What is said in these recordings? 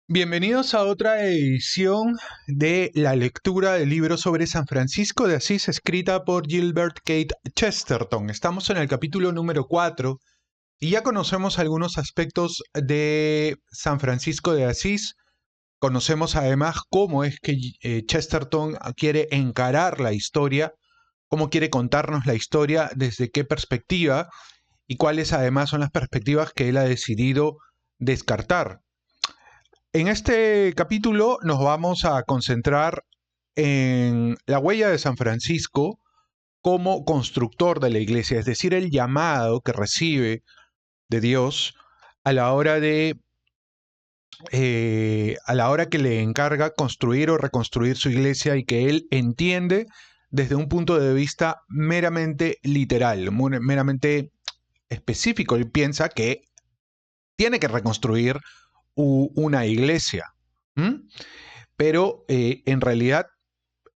Bienvenidos a otra edición de la lectura del libro sobre San Francisco de Asís, escrita por Gilbert Keith Chesterton. Estamos en el capítulo número 4 y ya conocemos algunos aspectos de San Francisco de Asís. Conocemos además cómo es que Chesterton quiere encarar la historia, cómo quiere contarnos la historia, desde qué perspectiva y cuáles además son las perspectivas que él ha decidido descartar. En este capítulo nos vamos a concentrar en la huella de San Francisco como constructor de la iglesia, es decir, el llamado que recibe de Dios a la hora que le encarga construir o reconstruir su iglesia y que él entiende desde un punto de vista meramente literal, meramente específico. Él piensa que tiene que reconstruir una iglesia. ¿Mm? Pero en realidad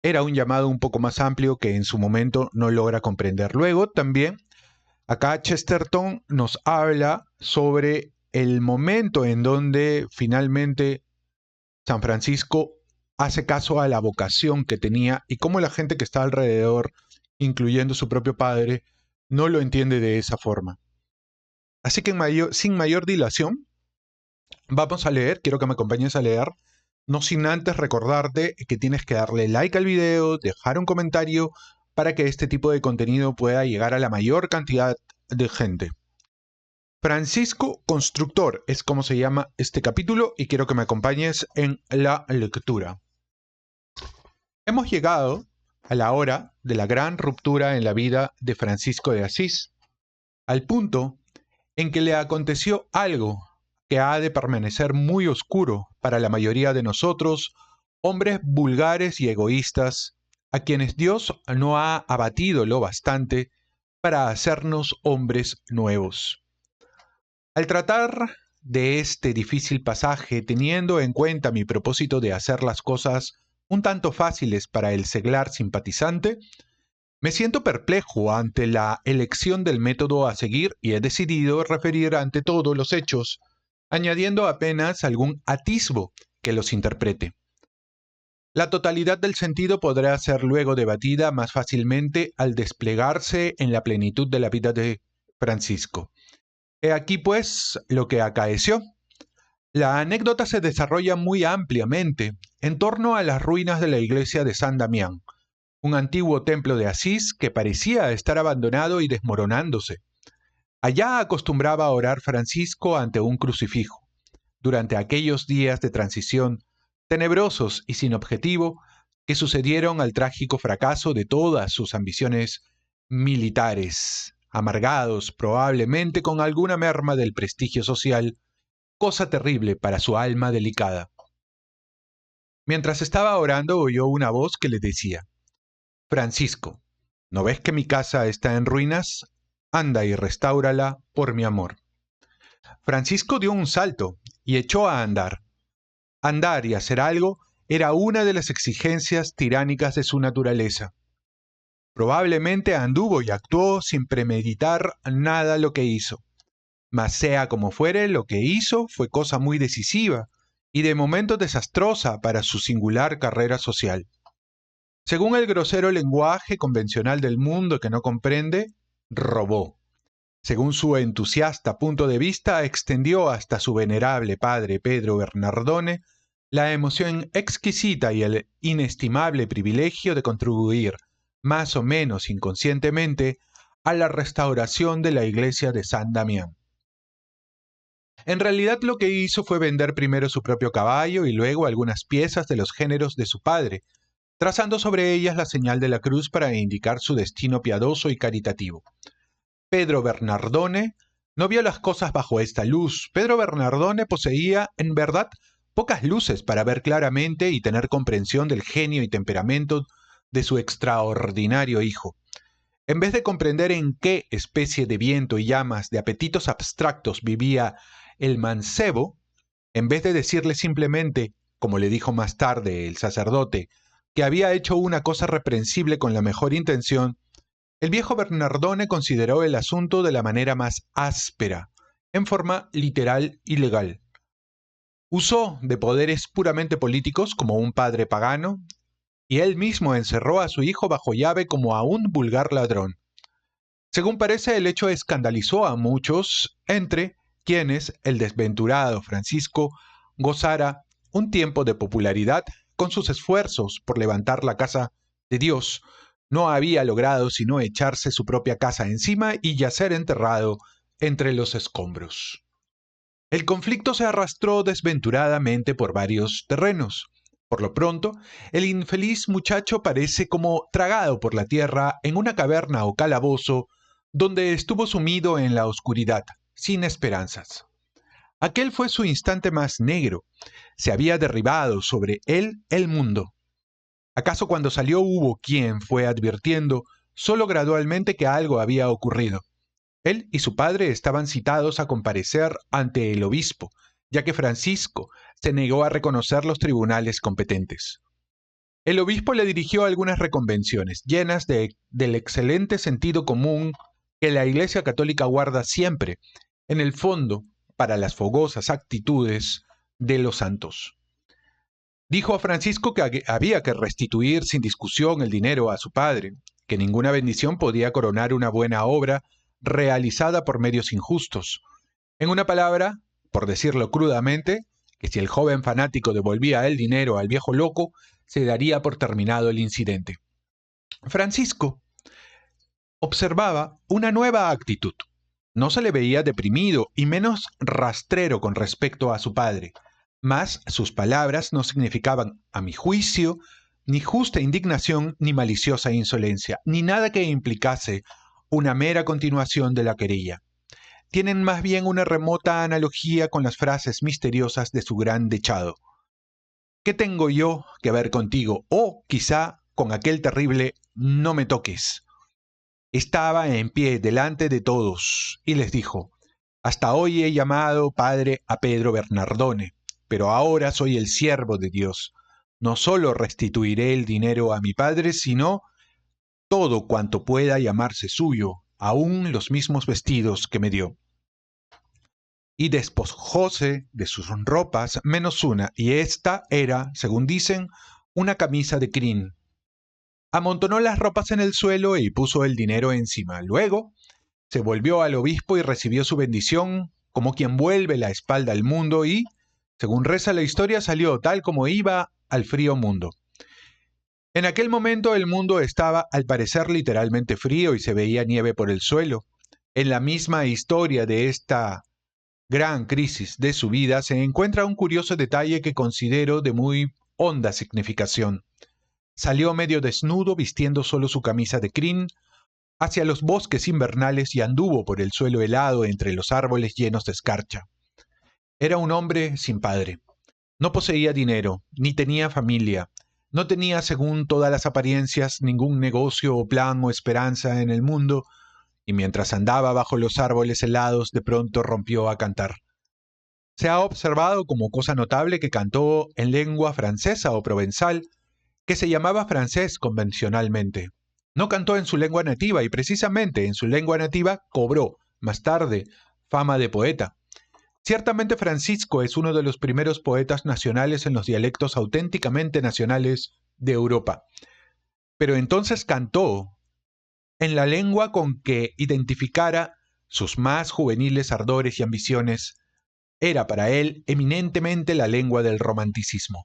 era un llamado un poco más amplio que en su momento no logra comprender. Luego también, acá Chesterton nos habla sobre el momento en donde finalmente San Francisco hace caso a la vocación que tenía y cómo la gente que está alrededor, incluyendo su propio padre, no lo entiende de esa forma. Así que sin mayor dilación, vamos a leer, quiero que me acompañes a leer, no sin antes recordarte que tienes que darle like al video, dejar un comentario para que este tipo de contenido pueda llegar a la mayor cantidad de gente. Francisco Constructor es como se llama este capítulo y quiero que me acompañes en la lectura. Hemos llegado a la hora de la gran ruptura en la vida de Francisco de Asís, al punto en que le aconteció algo que ha de permanecer muy oscuro para la mayoría de nosotros, hombres vulgares y egoístas, a quienes Dios no ha abatido lo bastante para hacernos hombres nuevos. Al tratar de este difícil pasaje, teniendo en cuenta mi propósito de hacer las cosas un tanto fáciles para el seglar simpatizante, me siento perplejo ante la elección del método a seguir y he decidido referir ante todo los hechos, añadiendo apenas algún atisbo que los interprete. La totalidad del sentido podrá ser luego debatida más fácilmente al desplegarse en la plenitud de la vida de Francisco. He aquí, pues, lo que acaeció. La anécdota se desarrolla muy ampliamente en torno a las ruinas de la iglesia de San Damián, un antiguo templo de Asís que parecía estar abandonado y desmoronándose. Allá acostumbraba a orar Francisco ante un crucifijo. Durante aquellos días de transición, tenebrosos y sin objetivo, que sucedieron al trágico fracaso de todas sus ambiciones militares, amargados probablemente con alguna merma del prestigio social, cosa terrible para su alma delicada. Mientras estaba orando, oyó una voz que le decía: Francisco, ¿no ves que mi casa está en ruinas? Anda y restáurala por mi amor. Francisco dio un salto y echó a andar. Andar y hacer algo era una de las exigencias tiránicas de su naturaleza. Probablemente anduvo y actuó sin premeditar nada lo que hizo. Mas sea como fuere, lo que hizo fue cosa muy decisiva y de momento desastrosa para su singular carrera social. Según el grosero lenguaje convencional del mundo que no comprende, robó. Según su entusiasta punto de vista, extendió hasta su venerable padre Pedro Bernardone la emoción exquisita y el inestimable privilegio de contribuir, más o menos inconscientemente, a la restauración de la iglesia de San Damián. En realidad lo que hizo fue vender primero su propio caballo y luego algunas piezas de los géneros de su padre, trazando sobre ellas la señal de la cruz para indicar su destino piadoso y caritativo. Pedro Bernardone no vio las cosas bajo esta luz. Pedro Bernardone poseía, en verdad, pocas luces para ver claramente y tener comprensión del genio y temperamento de su extraordinario hijo. En vez de comprender en qué especie de viento y llamas de apetitos abstractos vivía el mancebo, en vez de decirle simplemente, como le dijo más tarde el sacerdote, que había hecho una cosa reprensible con la mejor intención, el viejo Bernardone consideró el asunto de la manera más áspera, en forma literal y legal. Usó de poderes puramente políticos como un padre pagano, y él mismo encerró a su hijo bajo llave como a un vulgar ladrón. Según parece, el hecho escandalizó a muchos, entre quienes el desventurado Francisco gozara un tiempo de popularidad con sus esfuerzos por levantar la casa de Dios. No había logrado sino echarse su propia casa encima y yacer enterrado entre los escombros. El conflicto se arrastró desventuradamente por varios terrenos. Por lo pronto, el infeliz muchacho parece como tragado por la tierra en una caverna o calabozo donde estuvo sumido en la oscuridad, sin esperanzas. Aquel fue su instante más negro. Se había derribado sobre él el mundo. ¿Acaso cuando salió hubo quien fue advirtiendo solo gradualmente que algo había ocurrido? Él y su padre estaban citados a comparecer ante el obispo, ya que Francisco se negó a reconocer los tribunales competentes. El obispo le dirigió algunas reconvenciones, llenas del excelente sentido común que la Iglesia Católica guarda siempre, en el fondo, para las fogosas actitudes de los santos. Dijo a Francisco que había que restituir sin discusión el dinero a su padre, que ninguna bendición podía coronar una buena obra realizada por medios injustos. En una palabra, por decirlo crudamente, que si el joven fanático devolvía el dinero al viejo loco, se daría por terminado el incidente. Francisco observaba una nueva actitud. No se le veía deprimido y menos rastrero con respecto a su padre, mas sus palabras no significaban, a mi juicio, ni justa indignación ni maliciosa insolencia, ni nada que implicase una mera continuación de la querella. Tienen más bien una remota analogía con las frases misteriosas de su gran dechado. ¿Qué tengo yo que ver contigo? O quizá con aquel terrible no me toques. Estaba en pie delante de todos y les dijo: hasta hoy he llamado padre a Pedro Bernardone, pero ahora soy el siervo de Dios. No solo restituiré el dinero a mi padre, sino todo cuanto pueda llamarse suyo, aun los mismos vestidos que me dio. Y despojóse de sus ropas menos una, y esta era, según dicen, una camisa de crin. Amontonó las ropas en el suelo y puso el dinero encima. Luego se volvió al obispo y recibió su bendición como quien vuelve la espalda al mundo y, según reza la historia, salió tal como iba al frío mundo. En aquel momento el mundo estaba al parecer literalmente frío y se veía nieve por el suelo. En la misma historia de esta gran crisis de su vida se encuentra un curioso detalle que considero de muy honda significación. Salió medio desnudo, vistiendo solo su camisa de crin, hacia los bosques invernales y anduvo por el suelo helado entre los árboles llenos de escarcha. Era un hombre sin padre. No poseía dinero, ni tenía familia. No tenía, según todas las apariencias, ningún negocio o plan o esperanza en el mundo, y mientras andaba bajo los árboles helados, de pronto rompió a cantar. Se ha observado como cosa notable que cantó en lengua francesa o provenzal, que se llamaba francés convencionalmente. No cantó en su lengua nativa y precisamente en su lengua nativa cobró, más tarde, fama de poeta. Ciertamente Francisco es uno de los primeros poetas nacionales en los dialectos auténticamente nacionales de Europa. Pero entonces cantó en la lengua con que identificara sus más juveniles ardores y ambiciones. Era para él eminentemente la lengua del romanticismo.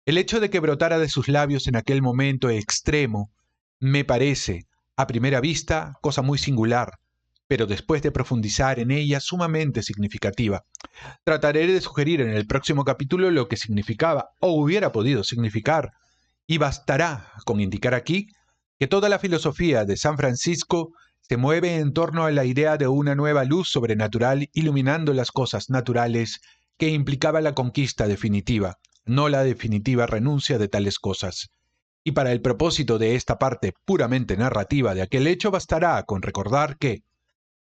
El hecho de que brotara de sus labios en aquel momento extremo me parece, a primera vista, cosa muy singular, pero después de profundizar en ella sumamente significativa. Trataré de sugerir en el próximo capítulo lo que significaba o hubiera podido significar, y bastará con indicar aquí que toda la filosofía de San Francisco se mueve en torno a la idea de una nueva luz sobrenatural iluminando las cosas naturales que implicaba la conquista definitiva, no la definitiva renuncia de tales cosas. Y para el propósito de esta parte puramente narrativa de aquel hecho bastará con recordar que,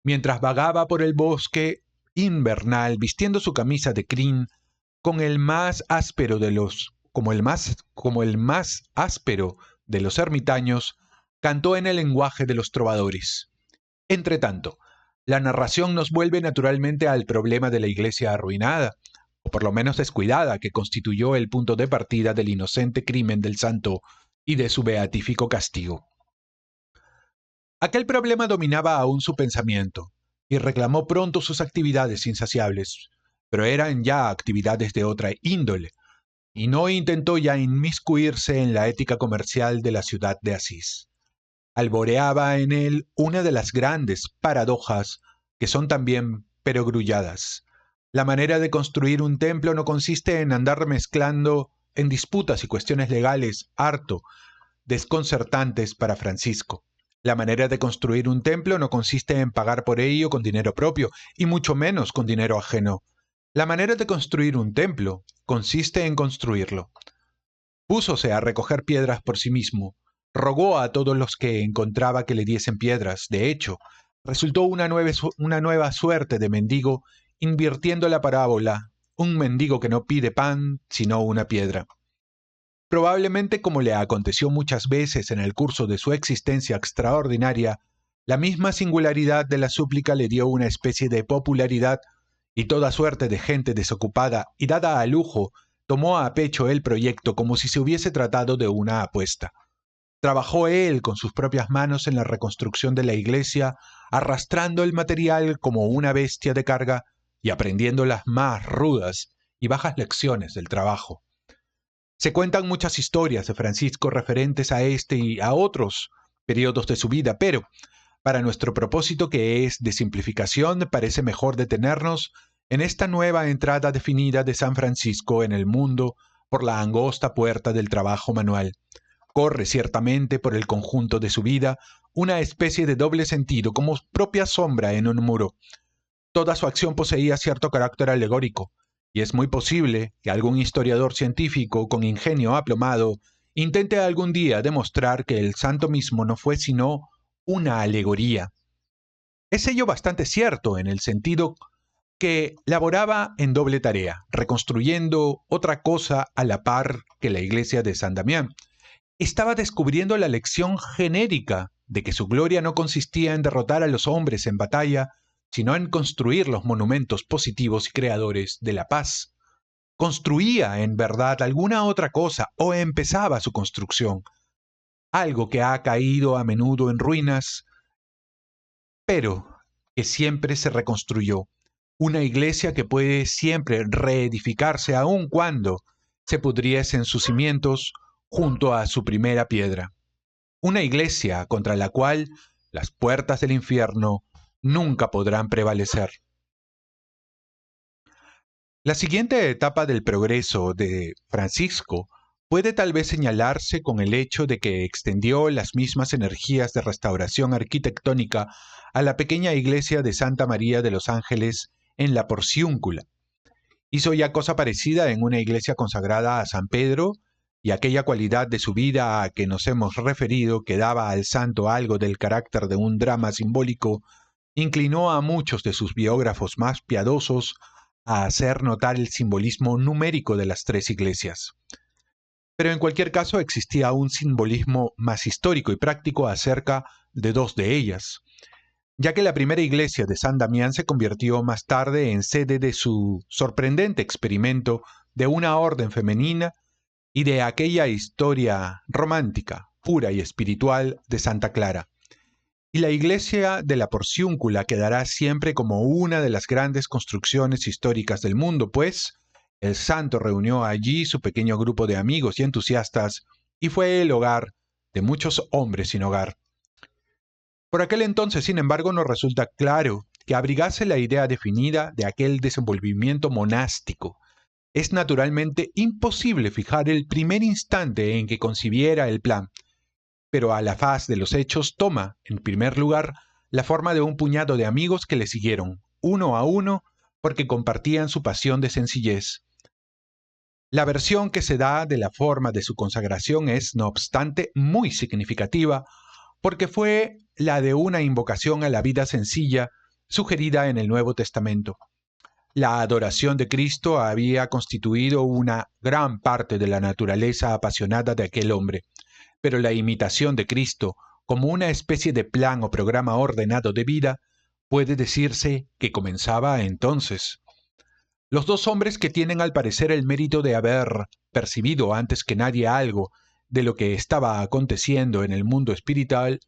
mientras vagaba por el bosque invernal vistiendo su camisa de crin, con el más áspero de los, como el más áspero de los ermitaños, cantó en el lenguaje de los trovadores. Entretanto, la narración nos vuelve naturalmente al problema de la iglesia arruinada, o por lo menos descuidada, que constituyó el punto de partida del inocente crimen del santo y de su beatífico castigo. Aquel problema dominaba aún su pensamiento, y reclamó pronto sus actividades insaciables, pero eran ya actividades de otra índole, y no intentó ya inmiscuirse en la ética comercial de la ciudad de Asís. Alboreaba en él una de las grandes paradojas que son también perogrulladas. La manera de construir un templo no consiste en andar mezclando en disputas y cuestiones legales harto desconcertantes para Francisco. La manera de construir un templo no consiste en pagar por ello con dinero propio, y mucho menos con dinero ajeno. La manera de construir un templo consiste en construirlo. Púsose a recoger piedras por sí mismo. Rogó a todos los que encontraba que le diesen piedras. De hecho, resultó una nueva suerte de mendigo, invirtiendo la parábola, un mendigo que no pide pan, sino una piedra. Probablemente, como le aconteció muchas veces en el curso de su existencia extraordinaria, la misma singularidad de la súplica le dio una especie de popularidad, y toda suerte de gente desocupada y dada a lujo tomó a pecho el proyecto como si se hubiese tratado de una apuesta. Trabajó él con sus propias manos en la reconstrucción de la iglesia, arrastrando el material como una bestia de carga y aprendiendo las más rudas y bajas lecciones del trabajo. Se cuentan muchas historias de Francisco referentes a este y a otros periodos de su vida, pero para nuestro propósito, que es de simplificación, parece mejor detenernos en esta nueva entrada definida de San Francisco en el mundo por la angosta puerta del trabajo manual. Corre ciertamente por el conjunto de su vida una especie de doble sentido, como propia sombra en un muro. Toda su acción poseía cierto carácter alegórico, y es muy posible que algún historiador científico con ingenio aplomado intente algún día demostrar que el santo mismo no fue sino una alegoría. Es ello bastante cierto en el sentido que laboraba en doble tarea, reconstruyendo otra cosa a la par que la iglesia de San Damián. Estaba descubriendo la lección genérica de que su gloria no consistía en derrotar a los hombres en batalla, sino en construir los monumentos positivos y creadores de la paz. ¿Construía en verdad alguna otra cosa o empezaba su construcción? Algo que ha caído a menudo en ruinas, pero que siempre se reconstruyó. Una iglesia que puede siempre reedificarse aun cuando se pudriesen sus cimientos junto a su primera piedra. Una iglesia contra la cual las puertas del infierno nunca podrán prevalecer. La siguiente etapa del progreso de Francisco puede tal vez señalarse con el hecho de que extendió las mismas energías de restauración arquitectónica a la pequeña iglesia de Santa María de los Ángeles en la Porciúncula. Hizo ya cosa parecida en una iglesia consagrada a San Pedro, y aquella cualidad de su vida a que nos hemos referido, que daba al santo algo del carácter de un drama simbólico, inclinó a muchos de sus biógrafos más piadosos a hacer notar el simbolismo numérico de las tres iglesias. Pero en cualquier caso existía un simbolismo más histórico y práctico acerca de dos de ellas, ya que la primera iglesia de San Damián se convirtió más tarde en sede de su sorprendente experimento de una orden femenina y de aquella historia romántica, pura y espiritual de Santa Clara. Y la iglesia de la Porciúncula quedará siempre como una de las grandes construcciones históricas del mundo, pues el santo reunió allí su pequeño grupo de amigos y entusiastas y fue el hogar de muchos hombres sin hogar. Por aquel entonces, sin embargo, nos resulta claro que abrigase la idea definida de aquel desenvolvimiento monástico. Es naturalmente imposible fijar el primer instante en que concibiera el plan, pero a la faz de los hechos toma, en primer lugar, la forma de un puñado de amigos que le siguieron, uno a uno, porque compartían su pasión de sencillez. La versión que se da de la forma de su consagración es, no obstante, muy significativa, porque fue la de una invocación a la vida sencilla sugerida en el Nuevo Testamento. La adoración de Cristo había constituido una gran parte de la naturaleza apasionada de aquel hombre, pero la imitación de Cristo, como una especie de plan o programa ordenado de vida, puede decirse que comenzaba entonces. Los dos hombres que tienen al parecer el mérito de haber percibido antes que nadie algo de lo que estaba aconteciendo en el mundo espiritual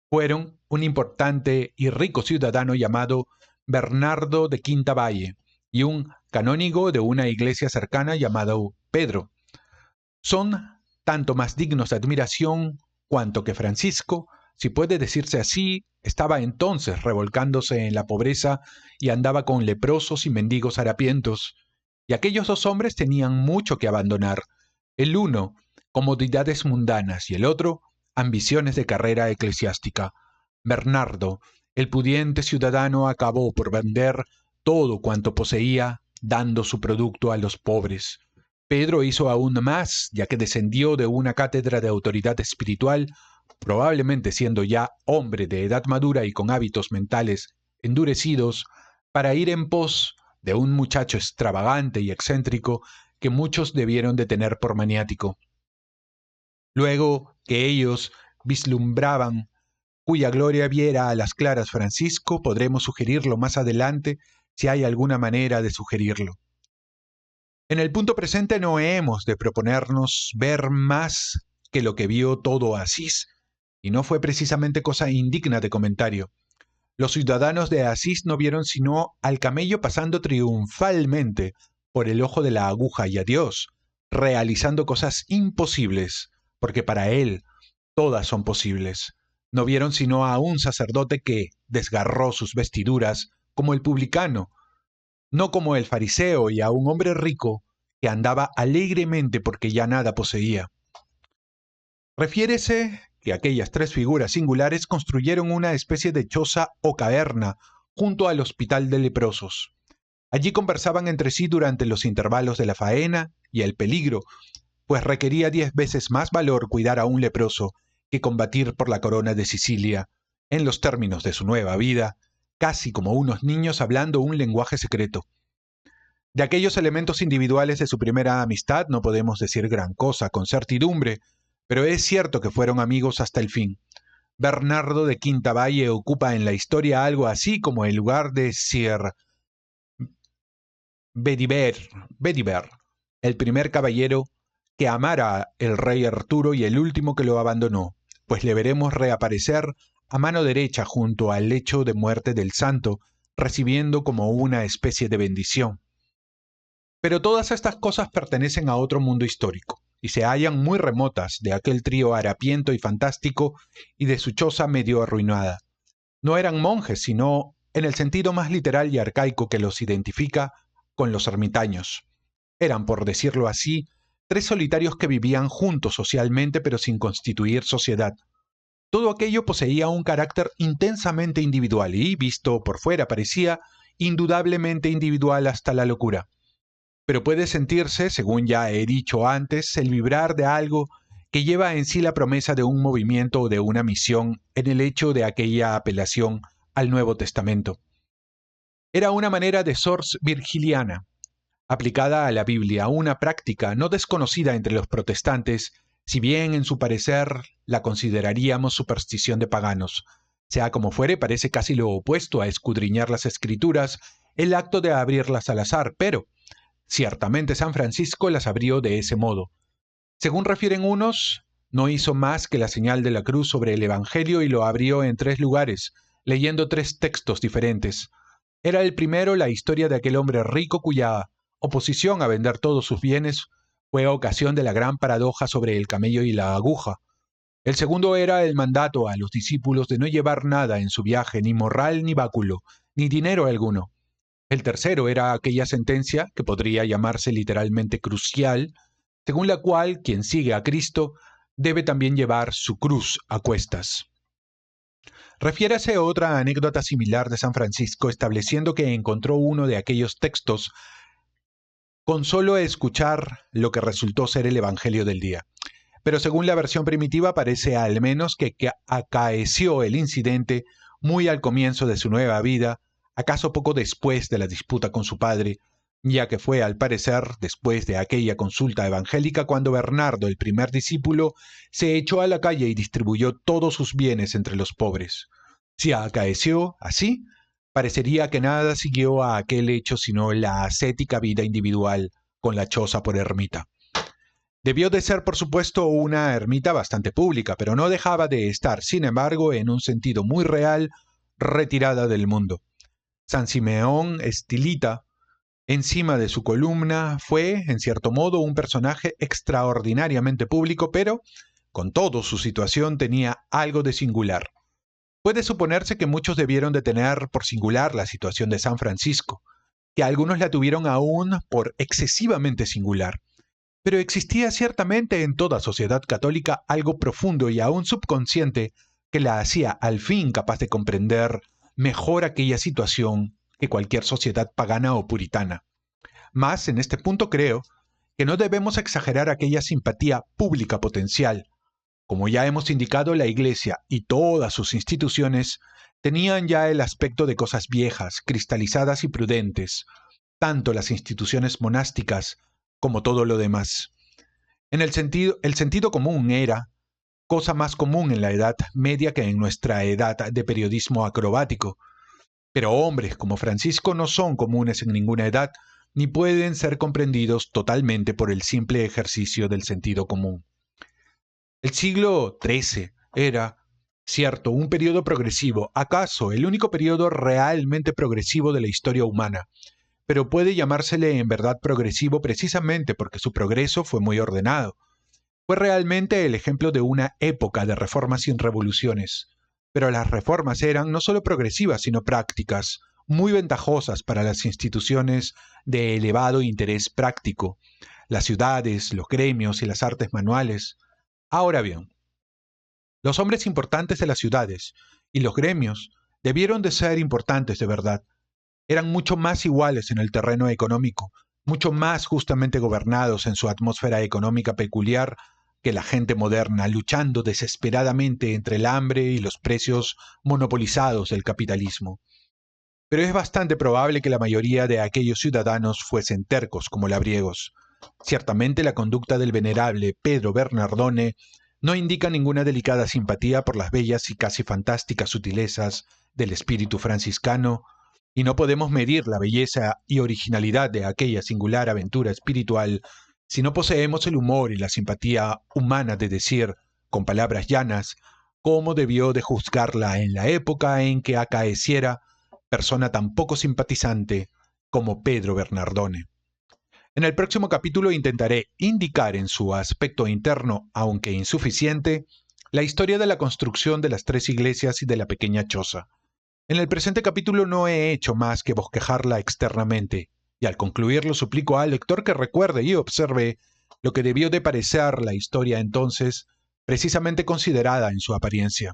fueron un importante y rico ciudadano llamado Bernardo de Quintavalle y un canónigo de una iglesia cercana llamado Pedro. Son tanto más dignos de admiración cuanto que Francisco, si puede decirse así, estaba entonces revolcándose en la pobreza y andaba con leprosos y mendigos harapientos, y aquellos dos hombres tenían mucho que abandonar, el uno comodidades mundanas y el otro ambiciones de carrera eclesiástica. Bernardo, el pudiente ciudadano, acabó por vender todo cuanto poseía, dando su producto a los pobres. Pedro hizo aún más, ya que descendió de una cátedra de autoridad espiritual, probablemente siendo ya hombre de edad madura y con hábitos mentales endurecidos, para ir en pos de un muchacho extravagante y excéntrico que muchos debieron de tener por maniático. Luego que ellos vislumbraban cuya gloria viera a las claras Francisco, podremos sugerirlo más adelante si hay alguna manera de sugerirlo. En el punto presente no hemos de proponernos ver más que lo que vio todo Asís, y no fue precisamente cosa indigna de comentario. Los ciudadanos de Asís no vieron sino al camello pasando triunfalmente por el ojo de la aguja y a Dios, realizando cosas imposibles, porque para él todas son posibles. No vieron sino a un sacerdote que desgarró sus vestiduras como el publicano, no como el fariseo, y a un hombre rico que andaba alegremente porque ya nada poseía. Refiérese que aquellas tres figuras singulares construyeron una especie de choza o caverna junto al hospital de leprosos. Allí conversaban entre sí durante los intervalos de la faena y el peligro, pues requería 10 veces más valor cuidar a un leproso que combatir por la corona de Sicilia, en los términos de su nueva vida, casi como unos niños hablando un lenguaje secreto. De aquellos elementos individuales de su primera amistad no podemos decir gran cosa con certidumbre, pero es cierto que fueron amigos hasta el fin. Bernardo de Quintavalle ocupa en la historia algo así como el lugar de Sir Bedivere, el primer caballero que amara el rey Arturo y el último que lo abandonó, pues le veremos reaparecer a mano derecha junto al lecho de muerte del santo, recibiendo como una especie de bendición. Pero todas estas cosas pertenecen a otro mundo histórico, y se hallan muy remotas de aquel trío harapiento y fantástico y de su choza medio arruinada. No eran monjes, sino en el sentido más literal y arcaico que los identifica con los ermitaños. Eran, por decirlo así, tres solitarios que vivían juntos socialmente pero sin constituir sociedad. Todo aquello poseía un carácter intensamente individual y, visto por fuera, parecía indudablemente individual hasta la locura. Pero puede sentirse, según ya he dicho antes, el vibrar de algo que lleva en sí la promesa de un movimiento o de una misión en el hecho de aquella apelación al Nuevo Testamento. Era una manera de sors virgiliana, aplicada a la Biblia, una práctica no desconocida entre los protestantes, si bien en su parecer la consideraríamos superstición de paganos. Sea como fuere, parece casi lo opuesto a escudriñar las Escrituras, el acto de abrirlas al azar, pero ciertamente San Francisco las abrió de ese modo. Según refieren unos, no hizo más que la señal de la cruz sobre el Evangelio y lo abrió en 3 lugares, leyendo 3 textos diferentes. Era el primero la historia de aquel hombre rico cuya oposición a vender todos sus bienes fue ocasión de la gran paradoja sobre el camello y la aguja. El segundo era el mandato a los discípulos de no llevar nada en su viaje, ni morral ni báculo, ni dinero alguno. El tercero era aquella sentencia, que podría llamarse literalmente crucial, según la cual quien sigue a Cristo debe también llevar su cruz a cuestas. Refiérase otra anécdota similar de San Francisco, estableciendo que encontró uno de aquellos textos con solo escuchar lo que resultó ser el Evangelio del día. Pero según la versión primitiva parece al menos que acaeció el incidente muy al comienzo de su nueva vida, acaso poco después de la disputa con su padre, ya que fue al parecer después de aquella consulta evangélica cuando Bernardo, el primer discípulo, se echó a la calle y distribuyó todos sus bienes entre los pobres. Si acaeció así, Parecería que nada siguió a aquel hecho sino la ascética vida individual con la choza por ermita. Debió de ser, por supuesto, una ermita bastante pública, pero no dejaba de estar, sin embargo, en un sentido muy real, retirada del mundo. San Simeón Estilita, encima de su columna, fue, en cierto modo, un personaje extraordinariamente público, pero, con todo, su situación tenía algo de singular. Puede suponerse que muchos debieron de tener por singular la situación de San Francisco, que algunos la tuvieron aún por excesivamente singular. Pero existía ciertamente en toda sociedad católica algo profundo y aún subconsciente que la hacía al fin capaz de comprender mejor aquella situación que cualquier sociedad pagana o puritana. Mas, en este punto creo que no debemos exagerar aquella simpatía pública potencial. Como ya hemos indicado, la Iglesia y todas sus instituciones tenían ya el aspecto de cosas viejas, cristalizadas y prudentes, tanto las instituciones monásticas como todo lo demás. El sentido común era cosa más común en la Edad Media que en nuestra edad de periodismo acrobático. Pero hombres como Francisco no son comunes en ninguna edad, ni pueden ser comprendidos totalmente por el simple ejercicio del sentido común. El siglo XIII era, cierto, un periodo progresivo, acaso el único periodo realmente progresivo de la historia humana, pero puede llamársele en verdad progresivo precisamente porque su progreso fue muy ordenado. Fue realmente el ejemplo de una época de reformas sin revoluciones, pero las reformas eran no solo progresivas, sino prácticas, muy ventajosas para las instituciones de elevado interés práctico, las ciudades, los gremios y las artes manuales. Ahora bien, los hombres importantes de las ciudades y los gremios debieron de ser importantes de verdad. Eran mucho más iguales en el terreno económico, mucho más justamente gobernados en su atmósfera económica peculiar que la gente moderna, luchando desesperadamente entre el hambre y los precios monopolizados del capitalismo. Pero es bastante probable que la mayoría de aquellos ciudadanos fuesen tercos como labriegos. Ciertamente la conducta del venerable Pedro Bernardone no indica ninguna delicada simpatía por las bellas y casi fantásticas sutilezas del espíritu franciscano, y no podemos medir la belleza y originalidad de aquella singular aventura espiritual si no poseemos el humor y la simpatía humana de decir, con palabras llanas, cómo debió de juzgarla en la época en que acaeciera persona tan poco simpatizante como Pedro Bernardone. En el próximo capítulo intentaré indicar en su aspecto interno, aunque insuficiente, la historia de la construcción de las tres iglesias y de la pequeña choza. En el presente capítulo no he hecho más que bosquejarla externamente, y al concluirlo suplico al lector que recuerde y observe lo que debió de parecer la historia entonces, precisamente considerada en su apariencia.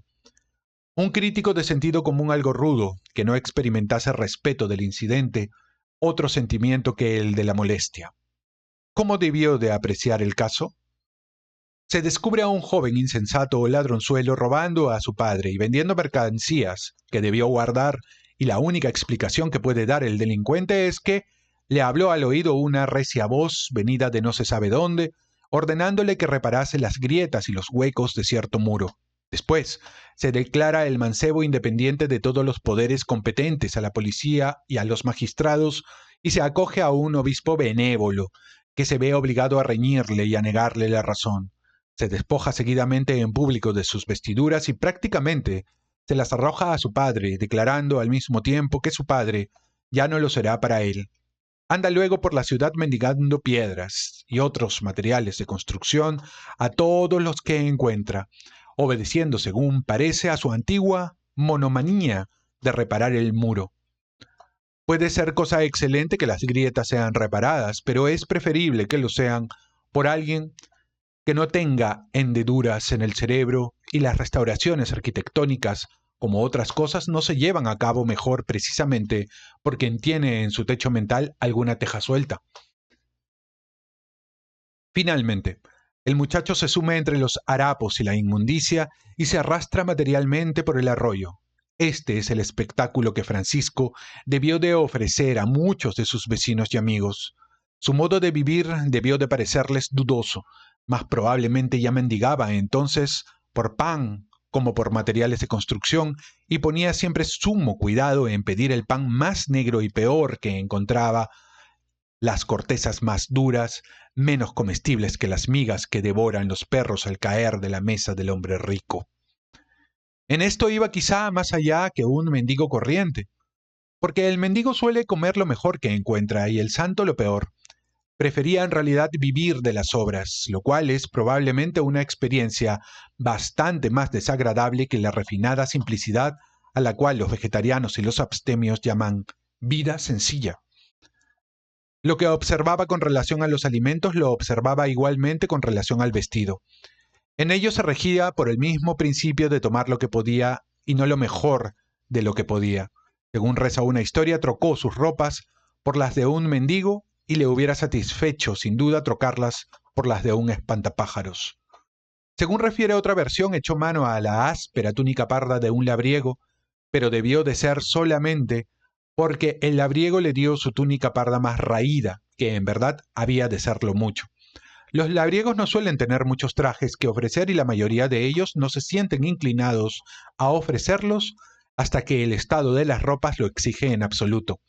Un crítico de sentido común algo rudo, que no experimentase respeto del incidente, otro sentimiento que el de la molestia. ¿Cómo debió de apreciar el caso? Se descubre a un joven insensato o ladronzuelo robando a su padre y vendiendo mercancías que debió guardar, y la única explicación que puede dar el delincuente es que le habló al oído una recia voz venida de no se sabe dónde, ordenándole que reparase las grietas y los huecos de cierto muro. Después, se declara el mancebo independiente de todos los poderes competentes a la policía y a los magistrados, y se acoge a un obispo benévolo, que se ve obligado a reñirle y a negarle la razón. Se despoja seguidamente en público de sus vestiduras y prácticamente se las arroja a su padre, declarando al mismo tiempo que su padre ya no lo será para él. Anda luego por la ciudad mendigando piedras y otros materiales de construcción a todos los que encuentra, obedeciendo, según parece, a su antigua monomanía de reparar el muro. Puede ser cosa excelente que las grietas sean reparadas, pero es preferible que lo sean por alguien que no tenga hendeduras en el cerebro, y las restauraciones arquitectónicas, como otras cosas, no se llevan a cabo mejor precisamente por quien tiene en su techo mental alguna teja suelta. Finalmente, el muchacho se sume entre los harapos y la inmundicia y se arrastra materialmente por el arroyo. Este es el espectáculo que Francisco debió de ofrecer a muchos de sus vecinos y amigos. Su modo de vivir debió de parecerles dudoso, mas probablemente ya mendigaba entonces por pan, como por materiales de construcción, y ponía siempre sumo cuidado en pedir el pan más negro y peor que encontraba, las cortezas más duras, menos comestibles que las migas que devoran los perros al caer de la mesa del hombre rico. En esto iba quizá más allá que un mendigo corriente, porque el mendigo suele comer lo mejor que encuentra y el santo lo peor. Prefería en realidad vivir de las obras, lo cual es probablemente una experiencia bastante más desagradable que la refinada simplicidad a la cual los vegetarianos y los abstemios llaman vida sencilla. Lo que observaba con relación a los alimentos lo observaba igualmente con relación al vestido. En ello se regía por el mismo principio de tomar lo que podía y no lo mejor de lo que podía. Según reza una historia, trocó sus ropas por las de un mendigo y le hubiera satisfecho sin duda trocarlas por las de un espantapájaros. Según refiere otra versión, echó mano a la áspera túnica parda de un labriego, pero debió de ser solamente porque el labriego le dio su túnica parda más raída, que en verdad había de serlo mucho. Los labriegos no suelen tener muchos trajes que ofrecer y la mayoría de ellos no se sienten inclinados a ofrecerlos hasta que el estado de las ropas lo exige en absoluto.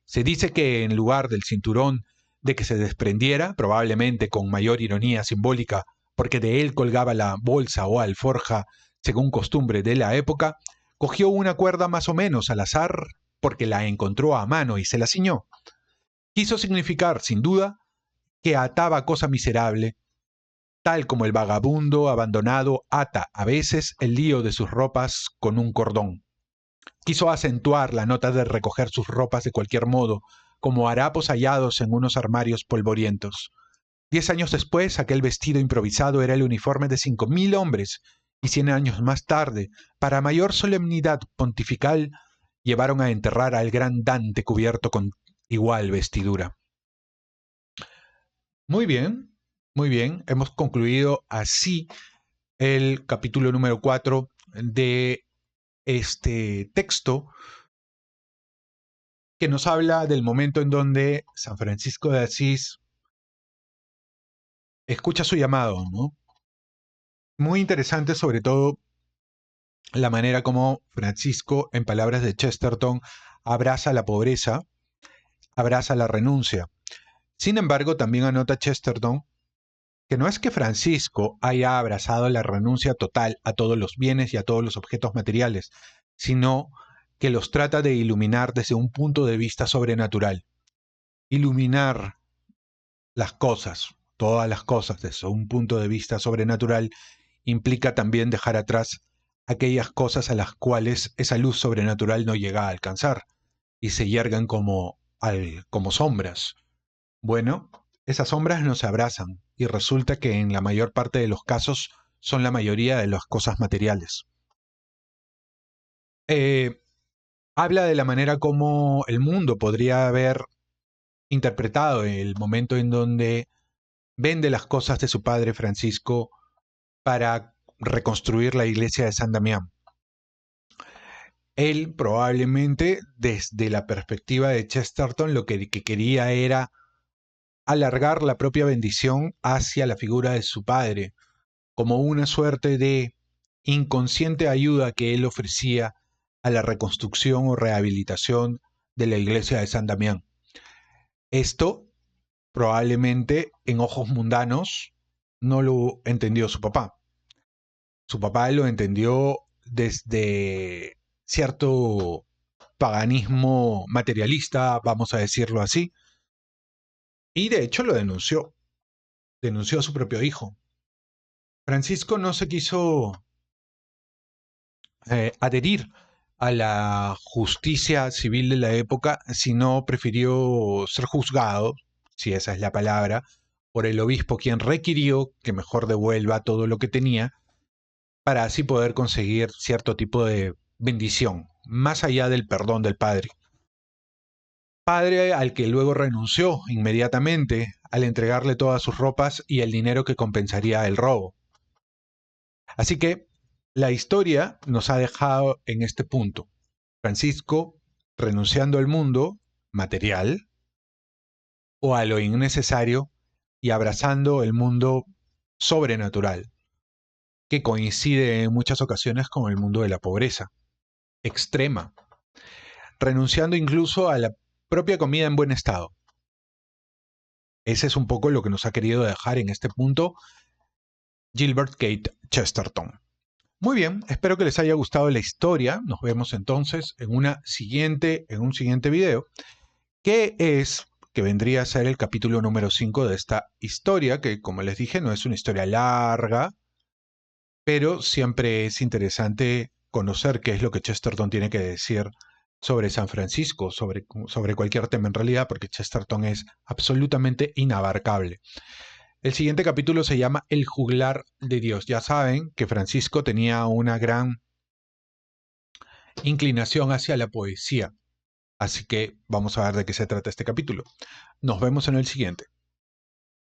Se dice que en lugar del cinturón de que se desprendiera, probablemente con mayor ironía simbólica, porque de él colgaba la bolsa o alforja, según costumbre de la época, cogió una cuerda más o menos al azar, porque la encontró a mano y se la ciñó. Quiso significar, sin duda, que ataba cosa miserable, tal como el vagabundo abandonado ata a veces el lío de sus ropas con un cordón. Quiso acentuar la nota de recoger sus ropas de cualquier modo, como harapos hallados en unos armarios polvorientos. 10 años después, aquel vestido improvisado era el uniforme de 5.000 hombres, y 100 años más tarde, para mayor solemnidad pontifical, llevaron a enterrar al gran Dante cubierto con igual vestidura. Muy bien, muy bien. Hemos concluido así el capítulo número 4 de este texto que nos habla del momento en donde San Francisco de Asís escucha su llamado, ¿no? Muy interesante sobre todo la manera como Francisco, en palabras de Chesterton, abraza la pobreza, abraza la renuncia. Sin embargo, también anota Chesterton que no es que Francisco haya abrazado la renuncia total a todos los bienes y a todos los objetos materiales, sino que los trata de iluminar desde un punto de vista sobrenatural. Iluminar las cosas, todas las cosas desde un punto de vista sobrenatural, implica también dejar atrás aquellas cosas a las cuales esa luz sobrenatural no llega a alcanzar y se yergan como sombras. Bueno, esas sombras nos abrazan y resulta que en la mayor parte de los casos son la mayoría de las cosas materiales. Habla de la manera como el mundo podría haber interpretado el momento en donde vende las cosas de su padre Francisco para reconstruir la iglesia de San Damián. Él probablemente, desde la perspectiva de Chesterton, lo que quería era alargar la propia bendición hacia la figura de su padre, como una suerte de inconsciente ayuda que él ofrecía a la reconstrucción o rehabilitación de la iglesia de San Damián. Esto probablemente en ojos mundanos no lo entendió su papá. Su papá lo entendió desde cierto paganismo materialista, vamos a decirlo así, y de hecho lo denunció. Denunció a su propio hijo. Francisco no se quiso adherir a la justicia civil de la época, sino prefirió ser juzgado, si esa es la palabra, por el obispo, quien requirió que mejor devuelva todo lo que tenía para así poder conseguir cierto tipo de bendición, más allá del perdón del padre. Padre al que luego renunció inmediatamente al entregarle todas sus ropas y el dinero que compensaría el robo. Así que la historia nos ha dejado en este punto. Francisco renunciando al mundo material o a lo innecesario y abrazando el mundo sobrenatural. que coincide en muchas ocasiones con el mundo de la pobreza extrema, renunciando incluso a la propia comida en buen estado. Ese es un poco lo que nos ha querido dejar en este punto Gilbert Keith Chesterton. Muy bien, espero que les haya gustado la historia. Nos vemos entonces en un siguiente video, que vendría a ser el capítulo número 5 de esta historia, que como les dije no es una historia larga, pero siempre es interesante conocer qué es lo que Chesterton tiene que decir sobre San Francisco, sobre cualquier tema en realidad, porque Chesterton es absolutamente inabarcable. El siguiente capítulo se llama El juglar de Dios. Ya saben que Francisco tenía una gran inclinación hacia la poesía, así que vamos a ver de qué se trata este capítulo. Nos vemos en el siguiente.